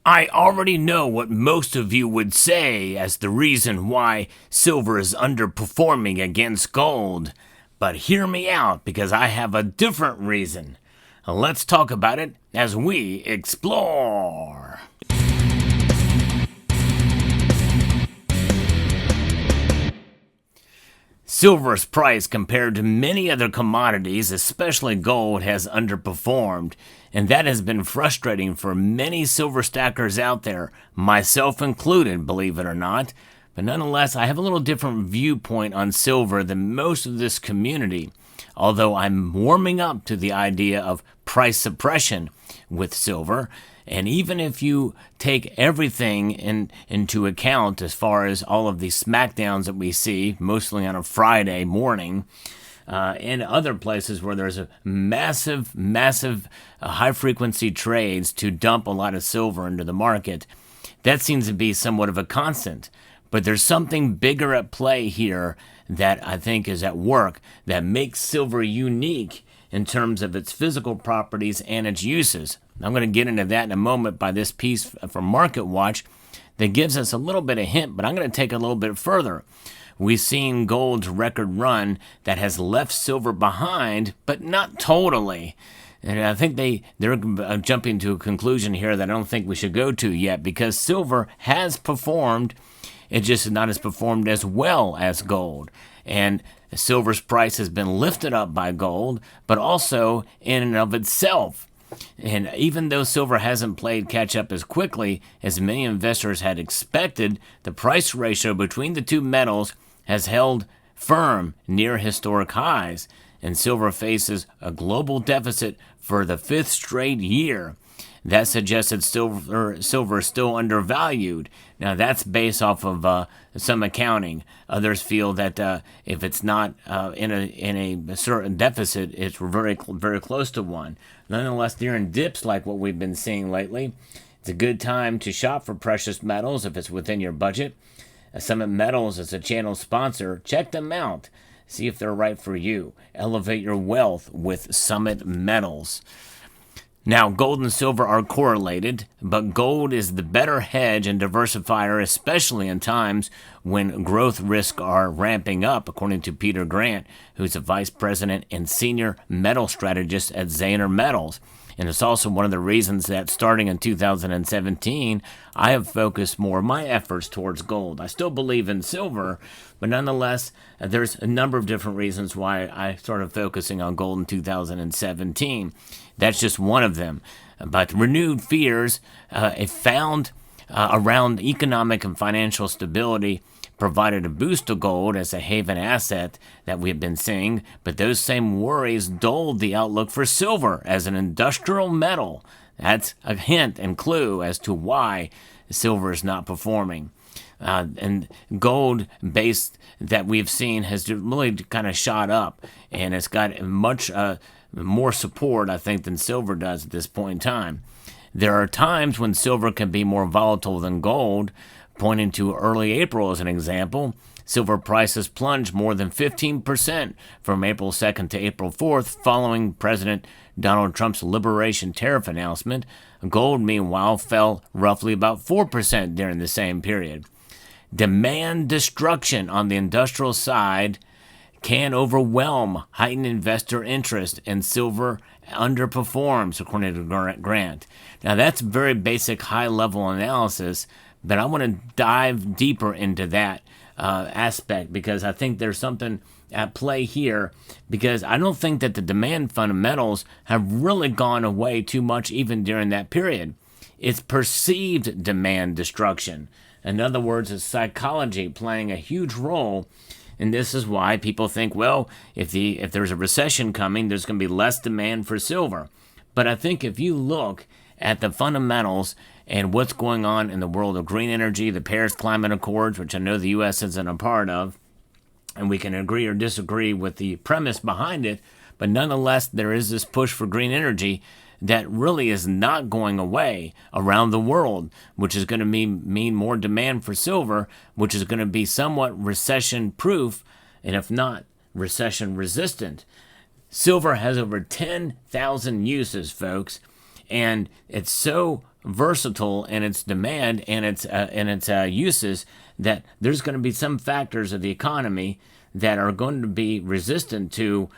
I already know what most of you would say as the reason why silver is underperforming against gold, but hear me out because I have a different reason. Let's talk about it as we explore. Silver's price compared to many other commodities, especially gold, has underperformed, and that has been frustrating for many silver stackers out there, myself included, believe it or not. But nonetheless, I have a little different viewpoint on silver than most of this community, although I'm warming up to the idea of price suppression with silver. And even if you take everything into account as far as all of the smackdowns that we see, mostly on a Friday morning, in other places where there's a massive high-frequency trades to dump a lot of silver into the market, that seems to be somewhat of a constant. But there's something bigger at play here that I think is at work that makes silver unique in terms of its physical properties and its uses. I'm going to get into that in a moment by this piece from Market Watch that gives us a little bit of hint, but I'm going to take it a little bit further. We've seen gold's record run that has left silver behind, but not totally. And I think they're jumping to a conclusion here that I don't think we should go to yet, because silver has performed, it just not as performed as well as gold. And silver's price has been lifted up by gold, but also in and of itself. And even though silver hasn't played catch up as quickly as many investors had expected, the price ratio between the two metals has held firm near historic highs, and silver faces a global deficit for the fifth straight year. That suggests that silver is still undervalued. Now, that's based off of some accounting. Others feel that if it's not in a certain deficit, it's very close to one. Nonetheless, during dips like what we've been seeing lately, it's a good time to shop for precious metals if it's within your budget. Summit Metals is a channel sponsor. Check them out. See if they're right for you. Elevate your wealth with Summit Metals. Now, gold and silver are correlated, but gold is the better hedge and diversifier, especially in times when growth risks are ramping up, according to Peter Grant, who's a vice president and senior metal strategist at Zaner Metals. And it's also one of the reasons that starting in 2017, I have focused more of my efforts towards gold. I still believe in silver, but nonetheless, there's a number of different reasons why I started focusing on gold in 2017. That's just one of them. But renewed fears found around economic and financial stability provided a boost to gold as a haven asset that we have been seeing, but those same worries dulled the outlook for silver as an industrial metal. That's a hint and clue as to why silver is not performing. And gold based that we've seen has really kind of shot up, and it's got much more support, I think, than silver does at this point in time. There are times when silver can be more volatile than gold, pointing to early April as an example. Silver prices plunged more than 15% from April 2nd to April 4th following President Donald Trump's liberation tariff announcement. Gold, meanwhile, fell roughly about 4% during the same period. Demand destruction on the industrial side can overwhelm heightened investor interest, and silver underperforms, according to Grant. Now, that's very basic, high-level analysis, but I want to dive deeper into that aspect because I think there's something at play here, because I don't think that the demand fundamentals have really gone away too much even during that period. It's perceived demand destruction. In other words, it's psychology playing a huge role. And this is why people think, well, if there's a recession coming, there's going to be less demand for silver. But I think if you look at the fundamentals and what's going on in the world of green energy, the Paris Climate Accords, which I know the U.S. isn't a part of, and we can agree or disagree with the premise behind it, but nonetheless, there is this push for green energy that really is not going away around the world, which is going to mean more demand for silver, which is going to be somewhat recession-proof, and if not, recession-resistant. Silver has over 10,000 uses, folks, and it's so versatile in its demand and its uses that there's going to be some factors of the economy that are going to be resistant to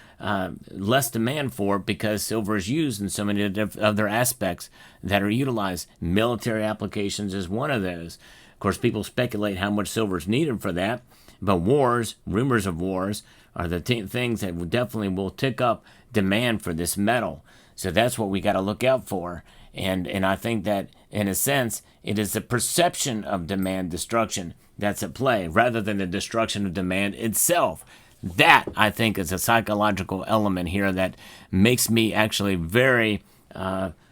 less demand for it because silver is used in so many other aspects that are utilized. Military applications is one of those. Of course, people speculate how much silver is needed for that, but wars, rumors of wars, are the things that definitely will tick up demand for this metal. So that's what we got to look out for. And I think that, in a sense, it is the perception of demand destruction that's at play rather than the destruction of demand itself. That, I think, is a psychological element here that makes me actually very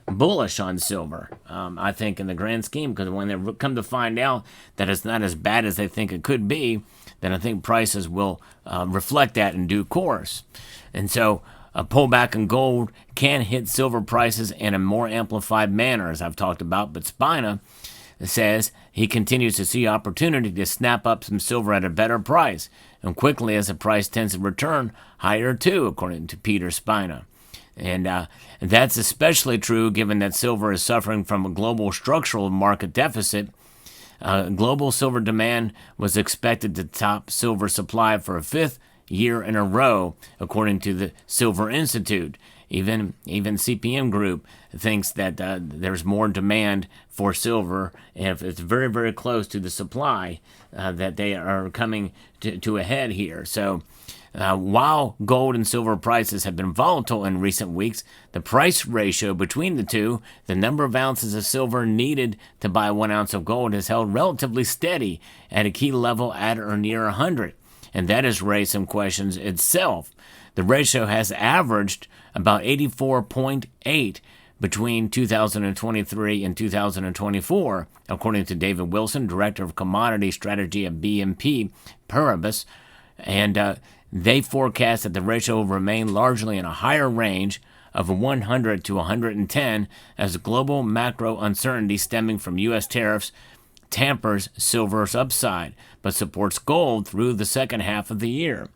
bullish on silver, I think, in the grand scheme, because when they come to find out that it's not as bad as they think it could be, then I think prices will reflect that in due course. And so a pullback in gold can hit silver prices in a more amplified manner, as I've talked about, but Spina says he continues to see opportunity to snap up some silver at a better price, and quickly as the price tends to return higher too, according to Peter Spina. And that's especially true given that silver is suffering from a global structural market deficit. Global silver demand was expected to top silver supply for a fifth year in a row, according to the Silver Institute. Even CPM Group thinks that there's more demand for silver, and if it's very, very close to the supply, that they are coming to a head here. So while gold and silver prices have been volatile in recent weeks, the price ratio between the two, the number of ounces of silver needed to buy 1 ounce of gold, has held relatively steady at a key level at or near 100. And that has raised some questions itself. The ratio has averaged about 84.8 between 2023 and 2024, according to David Wilson, Director of Commodity Strategy at BNP Paribas. And they forecast that the ratio will remain largely in a higher range of 100 to 110 as global macro uncertainty stemming from U.S. tariffs tampers silver's upside, but supports gold through the second half of the year.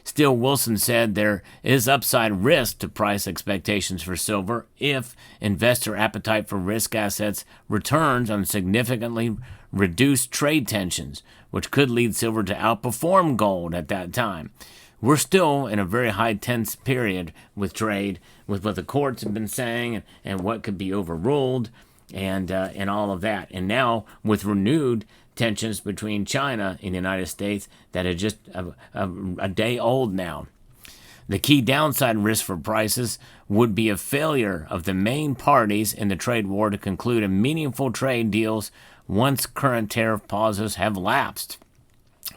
Still, Wilson said there is upside risk to price expectations for silver if investor appetite for risk assets returns on significantly reduced trade tensions, which could lead silver to outperform gold at that time. We're still in a very high tense period with trade, with what the courts have been saying and what could be overruled and all of that. And now with renewed tensions between China and the United States that are just a day old now. The key downside risk for prices would be a failure of the main parties in the trade war to conclude a meaningful trade deals once current tariff pauses have lapsed.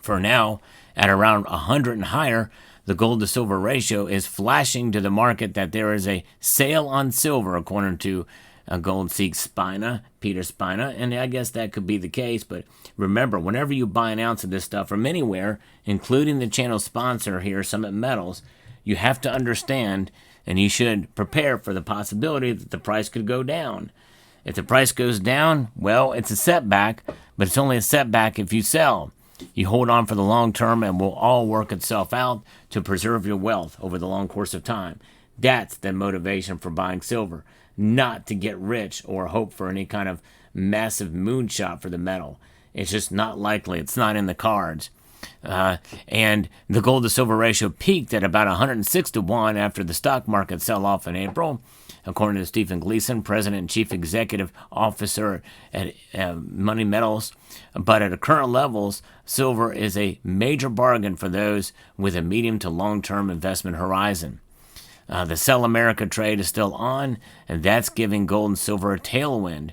For now, at around 100 and higher, the gold to silver ratio is flashing to the market that there is a sale on silver, according to Gold Seek Spina, Peter Spina, and I guess that could be the case. But remember, whenever you buy an ounce of this stuff from anywhere, including the channel sponsor here, Summit Metals, you have to understand and you should prepare for the possibility that the price could go down. If the price goes down, well, it's a setback, but it's only a setback if you sell. You hold on for the long term and will all work itself out to preserve your wealth over the long course of time. That's the motivation for buying silver, not to get rich or hope for any kind of massive moonshot for the metal. It's just not likely. It's not in the cards. And the gold to silver ratio peaked at about 106 to 1 after the stock market sell-off in April, according to Stephen Gleason, President and Chief Executive Officer at Money Metals. But at the current levels, silver is a major bargain for those with a medium to long-term investment horizon. The Sell America trade is still on, and that's giving gold and silver a tailwind.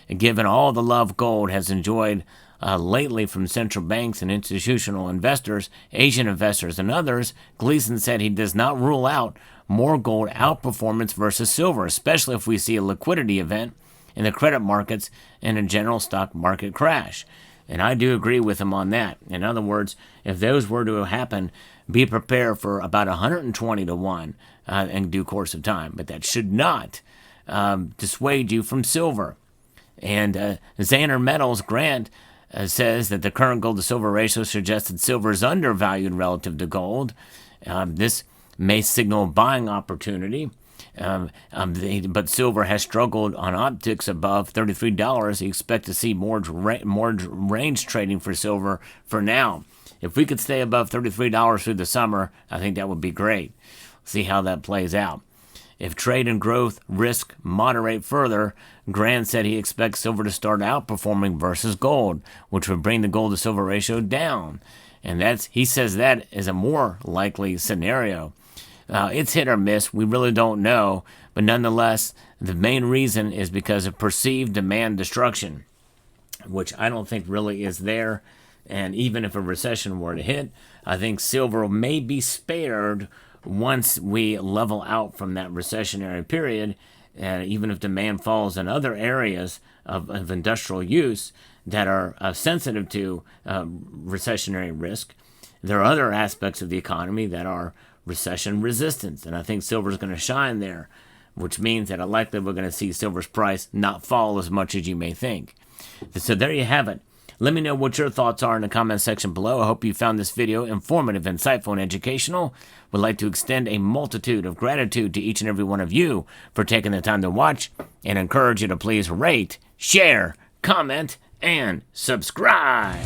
Given all the love gold has enjoyed lately from central banks and institutional investors, Asian investors, and others, Gleason said he does not rule out more gold outperformance versus silver, especially if we see a liquidity event in the credit markets and a general stock market crash. And I do agree with him on that. In other words, if those were to happen, be prepared for about 120 to 1 in due course of time. But that should not dissuade you from silver. And Xander Metals Grant says that the current gold to silver ratio suggests that silver is undervalued relative to gold. This may signal a buying opportunity. But silver has struggled on optics above $33. You expect to see more range trading for silver for now. If we could stay above $33 through the summer, I think that would be great. See how that plays out. If trade and growth risk moderate further, Grant said he expects silver to start outperforming versus gold, which would bring the gold to silver ratio down. And he says that is a more likely scenario. It's hit or miss. We really don't know. But nonetheless, the main reason is because of perceived demand destruction, which I don't think really is there. And even if a recession were to hit, I think silver may be spared once we level out from that recessionary period. And even if demand falls in other areas of industrial use that are sensitive to recessionary risk, there are other aspects of the economy that are recession resistance, and I think silver is going to shine there, which means that likely we're going to see silver's price not fall as much as you may think. So there you have it. Let me know what your thoughts are in the comment section below. I hope you found this video informative, insightful, and educational. Would like to extend a multitude of gratitude to each and every one of you for taking the time to watch, and encourage you to please rate, share, comment, and subscribe.